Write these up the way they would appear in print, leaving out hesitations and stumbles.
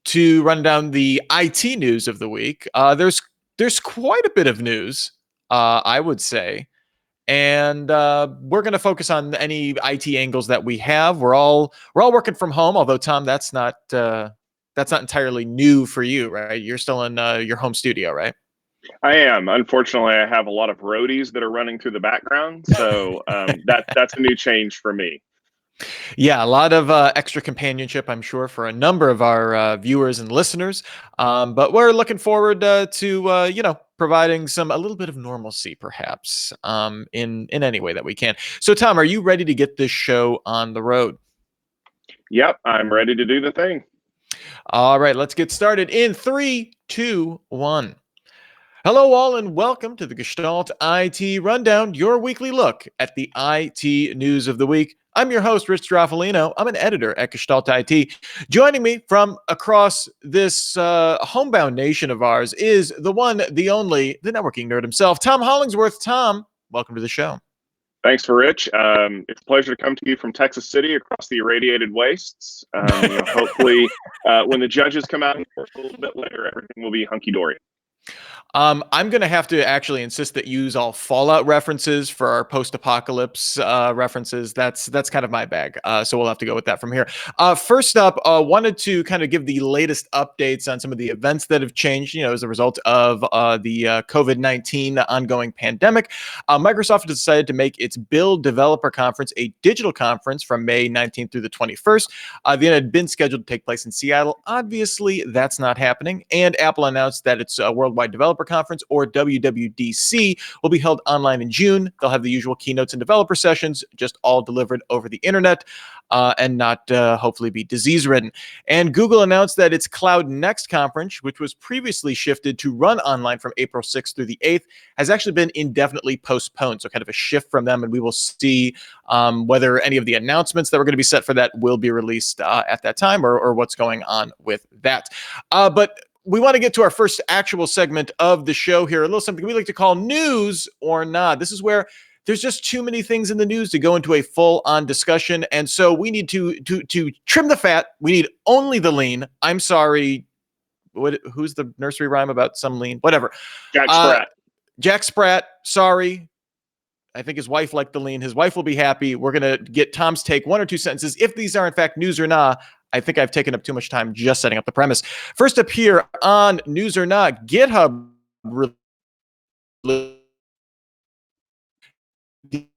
to run down the IT news of the week. There's quite a bit of news, I would say, and we're going to focus on any IT angles that we have. We're all working from home, although Tom, that's not entirely new for you, right? You're still in your home studio, right? I am. Unfortunately, I have a lot of roadies that are running through the background, so that's a new change for me. Yeah, a lot of extra companionship, I'm sure, for a number of our viewers and listeners. But we're looking forward to providing a little bit of normalcy, perhaps, in any way that we can. So, Tom, are you ready to get this show on the road? Yep, I'm ready to do the thing. All right, let's get started in 3, 2, 1. Hello, all, and welcome to the Gestalt IT Rundown, your weekly look at the IT news of the week. I'm your host, Rich Straffolino. I'm an editor at Gestalt IT. Joining me from across this homebound nation of ours is the one, the only, the networking nerd himself, Tom Hollingsworth. Tom, welcome to the show. Thanks, Rich. It's a pleasure to come to you from Texas City across the irradiated wastes. Hopefully, when the judges come out a little bit later, everything will be hunky-dory. I'm going to have to actually insist that you use all Fallout references for our post-apocalypse references. That's kind of my bag. So we'll have to go with that from here. First up, wanted to kind of give the latest updates on some of the events that have changed, as a result of the COVID-19 ongoing pandemic. Microsoft decided to make its Build Developer Conference a digital conference from May 19th through the 21st. The event had been scheduled to take place in Seattle. Obviously, that's not happening. And Apple announced that its Worldwide Developer Conference, or WWDC, will be held online in June. They'll have the usual keynotes and developer sessions, just all delivered over the internet and not hopefully be disease-ridden. And Google announced that its Cloud Next conference, which was previously shifted to run online from April 6th through the 8th, has actually been indefinitely postponed. So kind of a shift from them, and we will see whether any of the announcements that were going to be set for that will be released at that time, or what's going on with that. But we want to get to our first actual segment of the show here, a little something we like to call News or Not. This is where there's just too many things in the news to go into a full-on discussion, and so we need to trim the fat. We need only the lean. I'm sorry, who's the nursery rhyme about some lean? Whatever. Jack Sprat. Jack Sprat, sorry. I think his wife liked the lean. His wife will be happy. We're going to get Tom's take, 1 or 2 sentences. If these are, in fact, news or not, I think I've taken up too much time just setting up the premise. First up here on News or Not, GitHub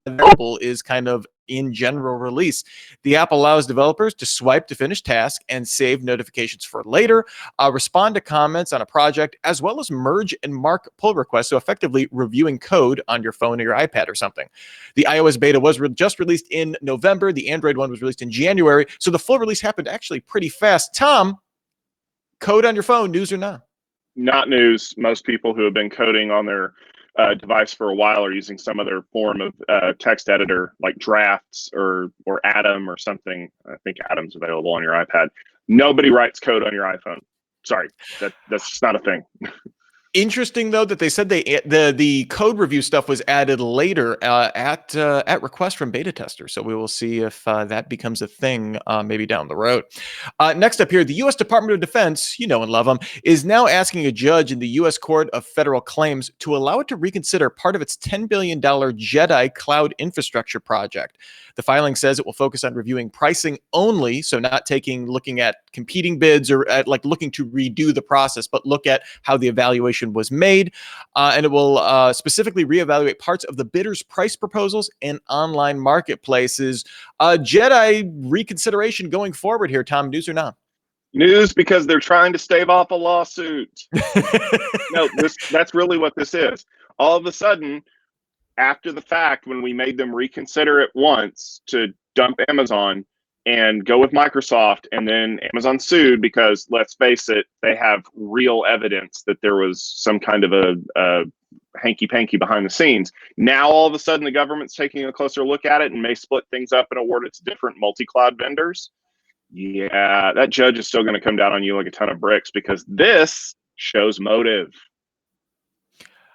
available is kind of in general release. The app allows developers to swipe to finish tasks and save notifications for later, respond to comments on a project, as well as merge and mark pull requests, so effectively reviewing code on your phone or your iPad or something. The iOS beta was just released in November. The Android one was released in January, so the full release happened actually pretty fast. Tom, code on your phone, news or not? Not news. Most people who have been coding on their device for a while are using some other form of text editor like Drafts or Atom or something. I think Atom's available on your iPad. Nobody writes code on your iPhone. Sorry, that's just not a thing. Interesting, though, that they said the code review stuff was added later at request from beta testers. So we will see if that becomes a thing maybe down the road. Next up here, the U.S. Department of Defense, you know and love them, is now asking a judge in the U.S. Court of Federal Claims to allow it to reconsider part of its $10 billion JEDI cloud infrastructure project. The filing says it will focus on reviewing pricing only, so not looking at competing bids or looking to redo the process, but look at how the evaluation was made, and it will specifically reevaluate parts of the bidders' price proposals and online marketplaces. JEDI reconsideration going forward here, Tom, news or not? News, because they're trying to stave off a lawsuit. No, that's really what this is. All of a sudden, after the fact, when we made them reconsider it once to dump Amazon and go with Microsoft, and then Amazon sued because, let's face it, they have real evidence that there was some kind of a hanky-panky behind the scenes. Now, all of a sudden, the government's taking a closer look at it and may split things up and award it to different multi-cloud vendors. Yeah, that judge is still going to come down on you like a ton of bricks, because this shows motive.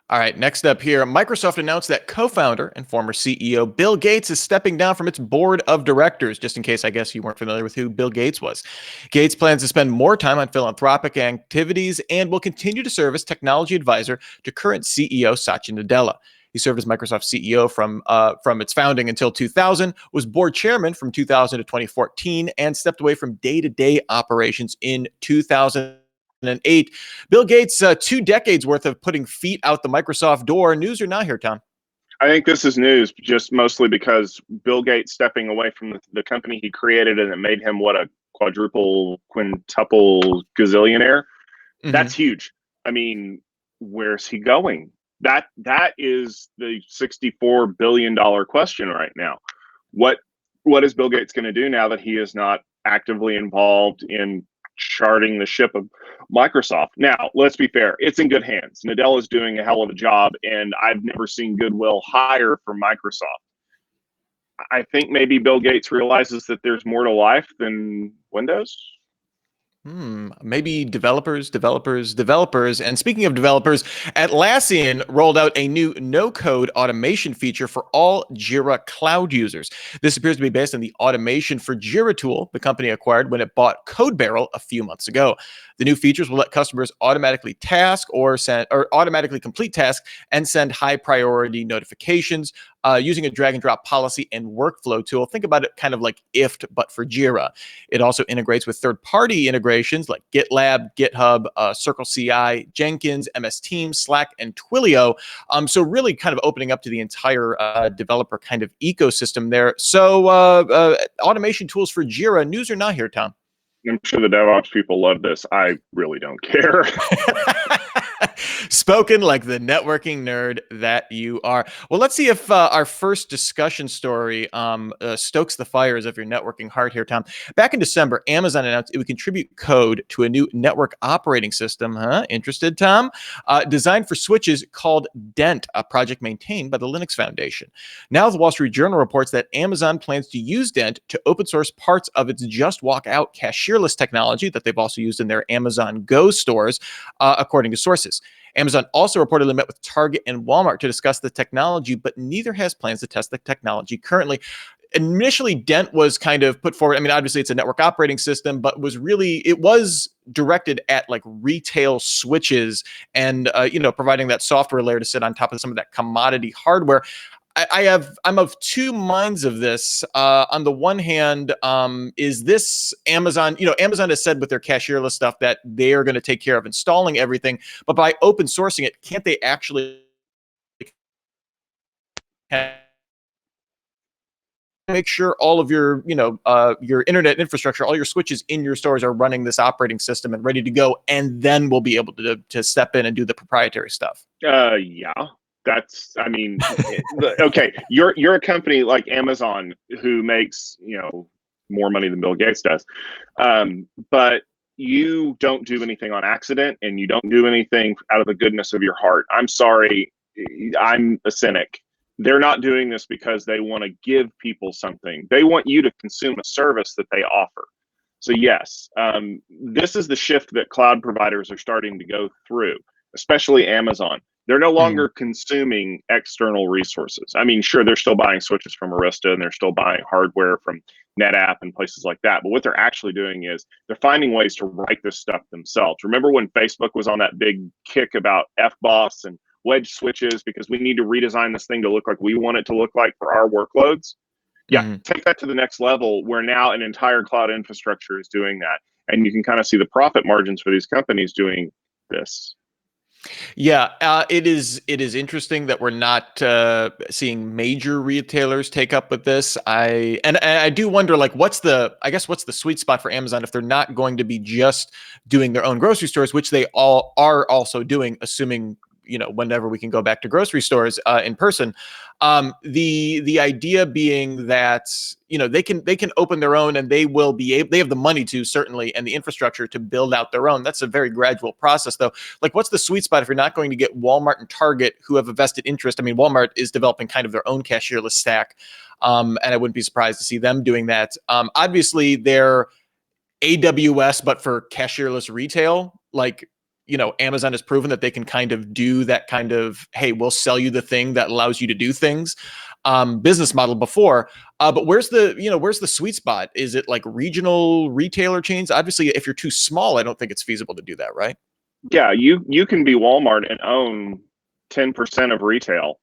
All right, next up here, Microsoft announced that co-founder and former CEO Bill Gates is stepping down from its board of directors, just in case I guess you weren't familiar with who Bill Gates was. Gates plans to spend more time on philanthropic activities and will continue to serve as technology advisor to current CEO Satya Nadella. He served as Microsoft's CEO from its founding until 2000, was board chairman from 2000 to 2014, and stepped away from day-to-day operations in 2008. Bill Gates, 2 decades worth of putting feet out the Microsoft door. News or not here, Tom? I think this is news, just mostly because Bill Gates stepping away from the company he created, and it made him what, a quintuple gazillionaire. That's huge. I mean, where's he going? That is the $64 billion question right now. What is Bill Gates going to do now that he is not actively involved in charting the ship of Microsoft? Now, let's be fair, it's in good hands. Nadella is doing a hell of a job, and I've never seen goodwill higher for Microsoft. I think maybe Bill Gates realizes that there's more to life than Windows. Maybe developers. And speaking of developers, Atlassian rolled out a new no-code automation feature for all JIRA cloud users. This appears to be based on the Automation for JIRA tool the company acquired when it bought CodeBarrel a few months ago. The new features will let customers automatically automatically complete tasks and send high-priority notifications using a drag-and-drop policy and workflow tool. Think about it kind of like IFT, but for JIRA. It also integrates with third-party integrations like GitLab, GitHub, Circle CI, Jenkins, MS Teams, Slack, and Twilio. So really kind of opening up to the entire developer kind of ecosystem there. So automation tools for JIRA. News or not here, Tom? I'm sure the DevOps people love this. I really don't care. Spoken like the networking nerd that you are. Well, let's see if our first discussion story stokes the fires of your networking heart here, Tom. Back in December, Amazon announced it would contribute code to a new network operating system. Interested, Tom? Designed for switches called Dent, a project maintained by the Linux Foundation. Now, the Wall Street Journal reports that Amazon plans to use Dent to open source parts of its Just Walk Out cashierless technology that they've also used in their Amazon Go stores, according to sources. Amazon also reportedly met with Target and Walmart to discuss the technology, but neither has plans to test the technology currently. Initially, Dent was kind of put forward. I mean, obviously, it's a network operating system, but it was directed at like retail switches and providing that software layer to sit on top of some of that commodity hardware. I'm of two minds of this. On the one hand, is this Amazon? Amazon has said with their cashierless stuff that they are going to take care of installing everything, but by open sourcing it, can't they actually make sure all of your internet infrastructure, all your switches in your stores are running this operating system and ready to go, and then we'll be able to step in and do the proprietary stuff? Yeah. Okay, you're a company like Amazon who makes more money than Bill Gates does, but you don't do anything on accident, and you don't do anything out of the goodness of your heart. I'm sorry, I'm a cynic. They're not doing this because they want to give people something. They want you to consume a service that they offer. So yes, this is the shift that cloud providers are starting to go through, especially Amazon. They're no longer consuming external resources. I mean, sure, they're still buying switches from Arista, and they're still buying hardware from NetApp and places like that. But what they're actually doing is they're finding ways to write this stuff themselves. Remember when Facebook was on that big kick about FBOSS and wedge switches because we need to redesign this thing to look like we want it to look like for our workloads? Yeah, take that to the next level where now an entire cloud infrastructure is doing that. And you can kind of see the profit margins for these companies doing this. Yeah, it is interesting that we're not seeing major retailers take up with this. I do wonder, like, what's the sweet spot for Amazon if they're not going to be just doing their own grocery stores, which they all are also doing, assuming whenever we can go back to grocery stores in person. The idea being that they can open their own, and they have the money to, certainly, and the infrastructure to build out their own. That's a very gradual process, though. Like, what's the sweet spot if you're not going to get Walmart and Target, who have a vested interest? I mean, Walmart is developing kind of their own cashierless stack, and I wouldn't be surprised to see them doing that. Obviously, they're AWS, but for cashierless retail. Like, Amazon has proven that they can kind of do that kind of, hey, we'll sell you the thing that allows you to do things, business model before. But where's the sweet spot? Is it like regional retailer chains? Obviously, if you're too small, I don't think it's feasible to do that, right? Yeah, you can be Walmart and own 10% of retail.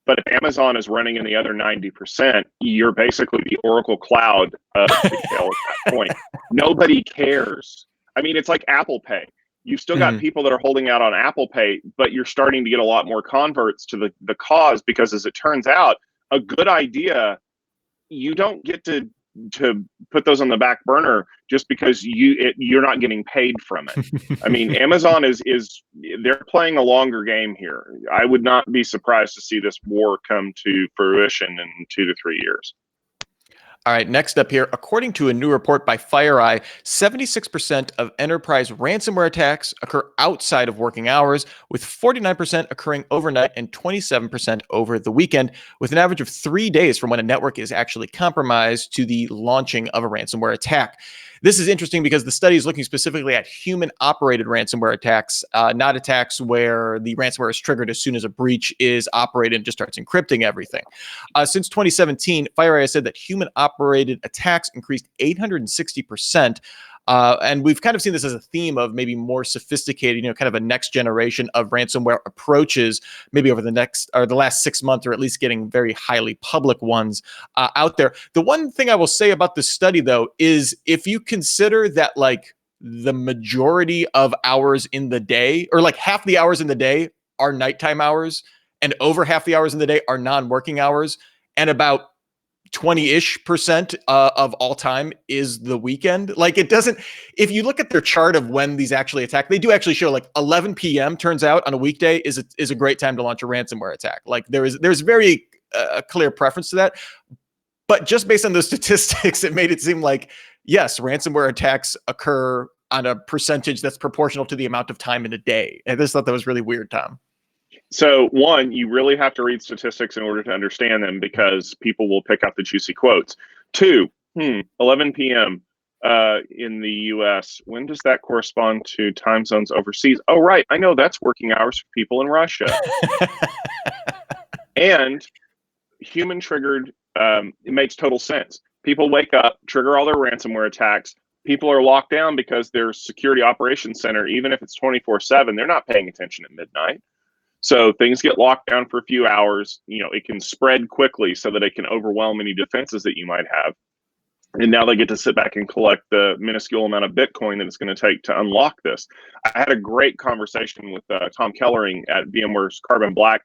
But if Amazon is running in the other 90%, you're basically the Oracle Cloud of retail at that point. Nobody cares. I mean, it's like Apple Pay. You've still got people that are holding out on Apple Pay, but you're starting to get a lot more converts to the cause, because as it turns out, a good idea, you don't get to put those on the back burner just because you're not getting paid from it. I mean, Amazon is they're playing a longer game here. I would not be surprised to see this war come to fruition in 2 to 3 years. All right, next up here, according to a new report by FireEye, 76% of enterprise ransomware attacks occur outside of working hours, with 49% occurring overnight and 27% over the weekend, with an average of 3 days from when a network is actually compromised to the launching of a ransomware attack. This is interesting because the study is looking specifically at human-operated ransomware attacks, not attacks where the ransomware is triggered as soon as a breach is operated and just starts encrypting everything. Since 2017, FireEye said that human-operated attacks increased 860%. And we've kind of seen this as a theme of maybe more sophisticated, kind of a next generation of ransomware approaches, maybe over the last 6 months, or at least getting very highly public ones out there. The one thing I will say about this study, though, is if you consider that like the majority of hours in the day, or like half the hours in the day are nighttime hours, and over half the hours in the day are non-working hours, and about 20-ish% of all time is the weekend. Like, it doesn't, if you look at their chart of when these actually attack, they do actually show like 11 p.m. turns out on a weekday is a great time to launch a ransomware attack. Like there's very clear preference to that. But just based on those statistics, it made it seem like, yes, ransomware attacks occur on a percentage that's proportional to the amount of time in a day. And I just thought that was really weird, Tom. So one, you really have to read statistics in order to understand them, because people will pick up the juicy quotes. Two, 11 p.m. In the US. When does that correspond to time zones overseas? Oh, right. I know that's working hours for people in Russia. And human triggered, it makes total sense. People wake up, trigger all their ransomware attacks. People are locked down because their security operations center, even if it's 24/7, they're not paying attention at midnight. So things get locked down for a few hours. It can spread quickly so that it can overwhelm any defenses that you might have. And now they get to sit back and collect the minuscule amount of Bitcoin that it's going to take to unlock this. I had a great conversation with Tom Kellering at VMware's Carbon Black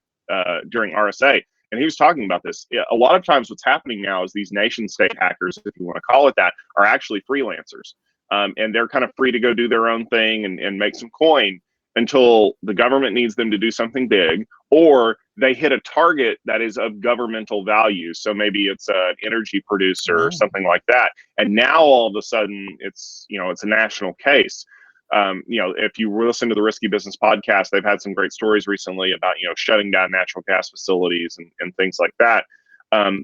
during RSA, and he was talking about this. A lot of times what's happening now is these nation state hackers, if you want to call it that, are actually freelancers. And they're kind of free to go do their own thing and make some coin until the government needs them to do something big, or they hit a target that is of governmental value. So maybe it's an energy producer or something like that. And now all of a sudden it's a national case. If you listen to the Risky Business podcast, they've had some great stories recently about, shutting down natural gas facilities and things like that.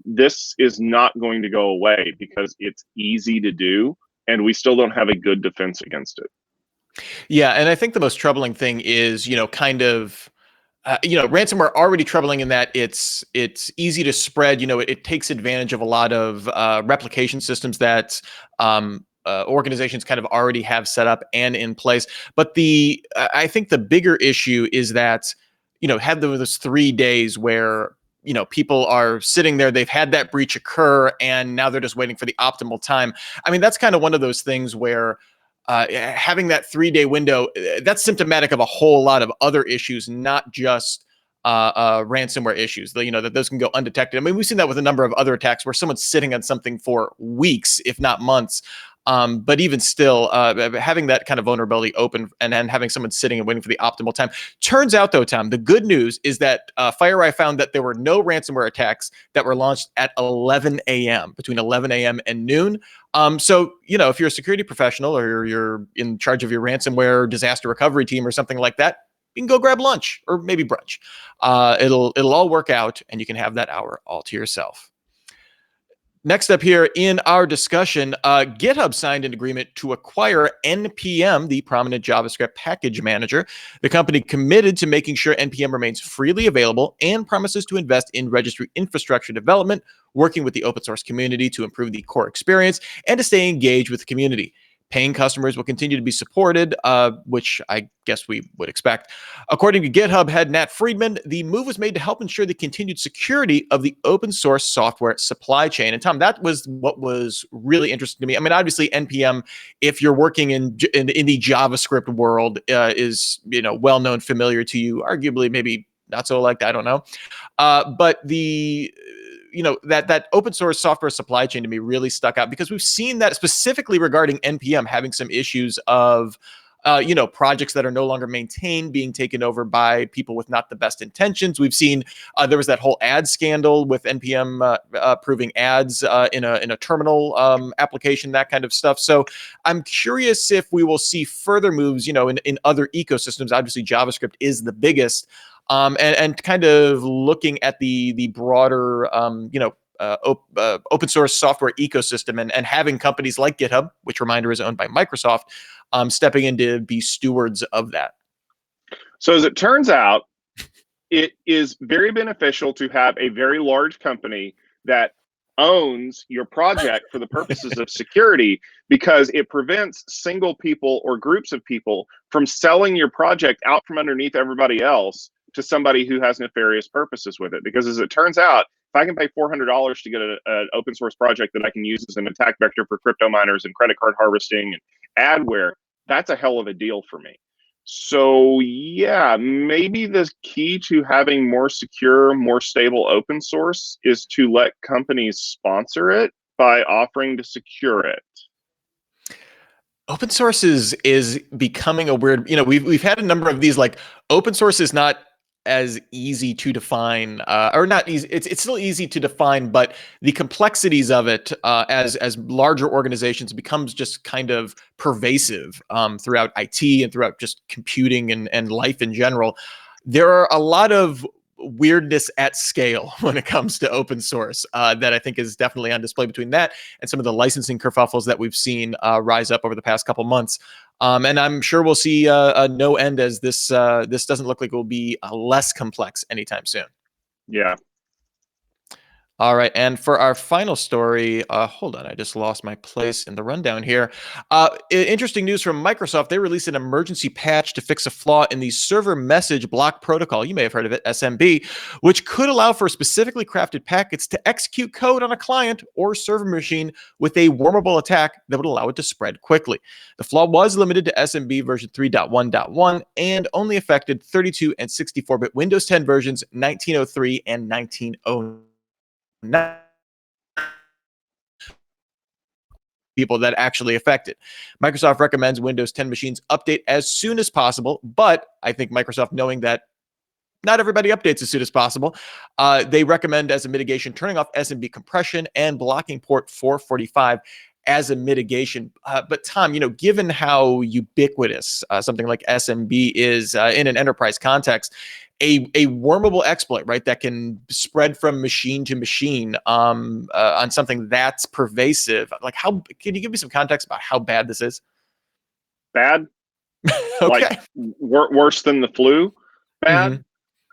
This is not going to go away because it's easy to do, and we still don't have a good defense against it. Yeah, and I think the most troubling thing is, ransomware already troubling in that it's easy to spread. It takes advantage of a lot of replication systems that organizations kind of already have set up and in place. But I think the bigger issue is that, had those 3 days where people are sitting there, they've had that breach occur, and now they're just waiting for the optimal time. I mean, that's kind of one of those things where having that 3-day window, that's symptomatic of a whole lot of other issues, not just ransomware issues. That those can go undetected. I mean, we've seen that with a number of other attacks where someone's sitting on something for weeks, if not months. But even still, having that kind of vulnerability open and then having someone sitting and waiting for the optimal time. Turns out, though, Tom, the good news is that FireEye found that there were no ransomware attacks that were launched at 11 a.m., between 11 a.m. and noon. So, if you're a security professional or you're in charge of your ransomware disaster recovery team or something like that, you can go grab lunch or maybe brunch. It'll all work out, and you can have that hour all to yourself. Next up here in our discussion, GitHub signed an agreement to acquire NPM, the prominent JavaScript package manager. The company committed to making sure NPM remains freely available and promises to invest in registry infrastructure development, working with the open source community to improve the core experience and to stay engaged with the community. Paying customers will continue to be supported, which I guess we would expect. According to GitHub head Nat Friedman, the move was made to help ensure the continued security of the open source software supply chain. And Tom, that was what was really interesting to me. I mean, obviously, NPM, if you're working in the JavaScript world, is well known, familiar to you. Arguably, maybe not so liked. I don't know, but the that open source software supply chain to me really stuck out because we've seen that specifically regarding NPM having some issues of projects that are no longer maintained being taken over by people with not the best intentions. We've seen there was that whole ad scandal with NPM approving ads in a terminal application, that kind of stuff. So I'm curious if we will see further moves, in other ecosystems. Obviously, JavaScript is the biggest. And kind of looking at the broader, open source software ecosystem and having companies like GitHub, which reminder is owned by Microsoft, stepping in to be stewards of that. So as it turns out, it is very beneficial to have a very large company that owns your project for the purposes of security, because it prevents single people or groups of people from selling your project out from underneath everybody else to somebody who has nefarious purposes with it. Because as it turns out, if I can pay $400 to get an open source project that I can use as an attack vector for crypto miners and credit card harvesting and adware, that's a hell of a deal for me. So yeah, maybe the key to having more secure, more stable open source is to let companies sponsor it by offering to secure it. Open source is becoming a weird, we've had a number of these, like, open source is not as easy to define, or not easy. It's still easy to define, but the complexities of it, as larger organizations, becomes just kind of pervasive throughout IT and throughout just computing and life in general. There are a lot of weirdness at scale when it comes to open source that I think is definitely on display between that and some of the licensing kerfuffles that we've seen rise up over the past couple months. And I'm sure we'll see a no end as this doesn't look like it will be less complex anytime soon. Yeah. All right, and for our final story, hold on, I just lost my place in the rundown here. Interesting news from Microsoft. They released an emergency patch to fix a flaw in the server message block protocol. You may have heard of it, SMB, which could allow for specifically crafted packets to execute code on a client or server machine with a wormable attack that would allow it to spread quickly. The flaw was limited to SMB version 3.1.1 and only affected 32 and 64-bit Windows 10 versions 1903 and 1909. People that actually affected. Microsoft recommends Windows 10 machines update as soon as possible, but I think Microsoft, knowing that not everybody updates as soon as possible, they recommend as a mitigation turning off SMB compression and blocking port 445 as a mitigation. But Tom, given how ubiquitous something like SMB is in an enterprise context, a wormable exploit, right, that can spread from machine to machine on something that's pervasive. Like, how can you give me some context about how bad this is? Bad? Okay. Like worse than the flu? Bad?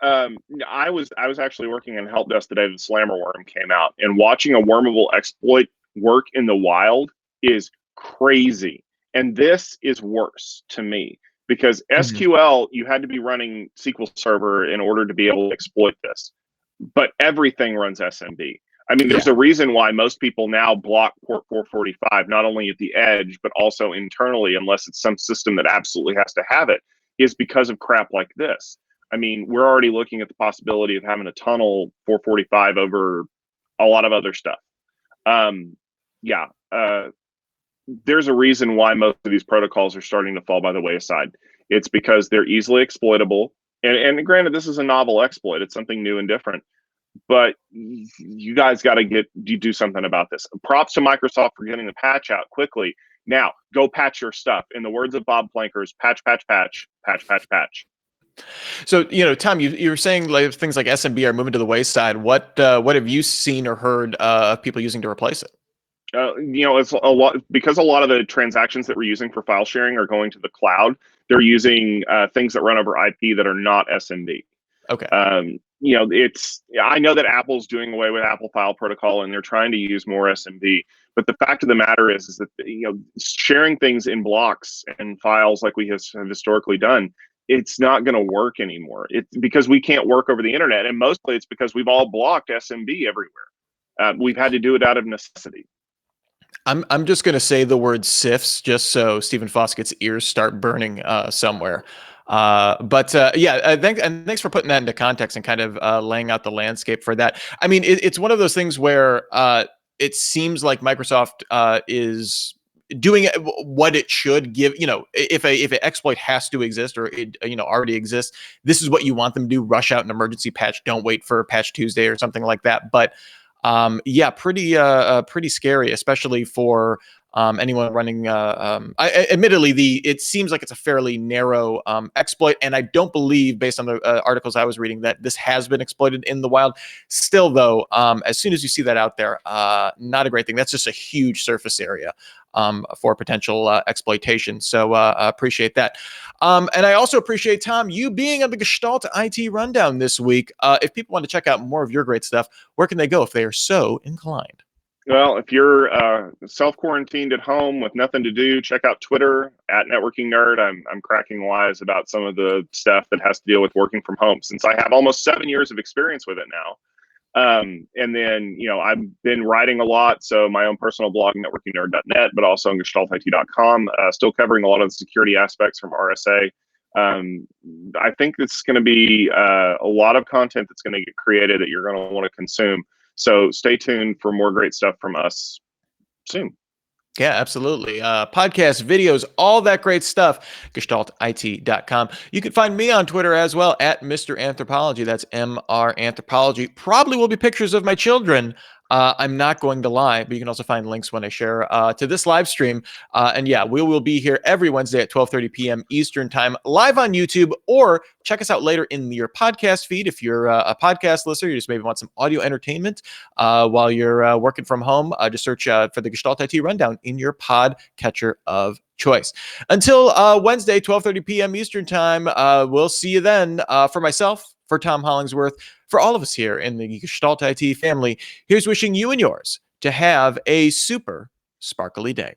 Mm-hmm. I was actually working in help desk the day the Slammer worm came out, and watching a wormable exploit work in the wild is crazy. And this is worse to me, because SQL, you had to be running SQL Server in order to be able to exploit this. But everything runs SMB. I mean, there's a reason why most people now block port 445, not only at the edge, but also internally, unless it's some system that absolutely has to have it, is because of crap like this. I mean, we're already looking at the possibility of having a tunnel 445 over a lot of other stuff. There's a reason why most of these protocols are starting to fall by the wayside. It's because they're easily exploitable. And granted, this is a novel exploit. It's something new and different. But you guys got to do something about this. Props to Microsoft for getting the patch out quickly. Now, go patch your stuff. In the words of Bob Plankers, patch, patch, patch, patch, patch, patch. So, Tom, you were saying like things like SMB are moving to the wayside. What have you seen or heard of people using to replace it? It's a lot because a lot of the transactions that we're using for file sharing are going to the cloud. They're using things that run over IP that are not SMB. Okay. I know that Apple's doing away with Apple File Protocol and they're trying to use more SMB. But the fact of the matter is that sharing things in blocks and files like we have historically done, it's not going to work anymore. It's because we can't work over the internet, and mostly it's because we've all blocked SMB everywhere. We've had to do it out of necessity. I'm just going to say the word sifs just so Stephen Foskett's ears start burning somewhere. Thanks for putting that into context and kind of laying out the landscape for that. I mean, it's one of those things where it seems like Microsoft is doing what it should give. If an exploit has to exist or it already exists, this is what you want them to do: rush out an emergency patch. Don't wait for Patch Tuesday or something like that. But pretty scary, especially for anyone running. Admittedly, it seems like it's a fairly narrow exploit, and I don't believe, based on the articles I was reading, that this has been exploited in the wild. Still, though, as soon as you see that out there, not a great thing. That's just a huge surface area for potential exploitation. So appreciate that. And I also appreciate, Tom, you being on the Gestalt IT Rundown this week. If people want to check out more of your great stuff, where can they go if they are so inclined? Well, if you're self-quarantined at home with nothing to do, check out Twitter at Networking Nerd. I'm cracking wise about some of the stuff that has to deal with working from home, since I have almost 7 years of experience with it now. And then, I've been writing a lot. So my own personal blog, networkingnerd.net, but also on gestaltit.com, still covering a lot of the security aspects from RSA. I think it's going to be a lot of content that's going to get created that you're going to want to consume. So stay tuned for more great stuff from us soon. Yeah, absolutely. Podcasts, videos, all that great stuff. GestaltIT.com. You can find me on Twitter as well at Mr. Anthropology. That's MR Anthropology. Probably will be pictures of my children. I'm not going to lie, but you can also find links when I share to this live stream. And yeah, we will be here every Wednesday at 12:30 p.m. Eastern time, live on YouTube, or check us out later in your podcast feed. If you're a podcast listener, you just maybe want some audio entertainment while you're working from home, just search for the Gestalt IT Rundown in your pod catcher of choice. Until Wednesday, 12:30 p.m. Eastern time, we'll see you then. For myself, for Tom Hollingsworth, for all of us here in the Gestalt IT family, here's wishing you and yours to have a super sparkly day.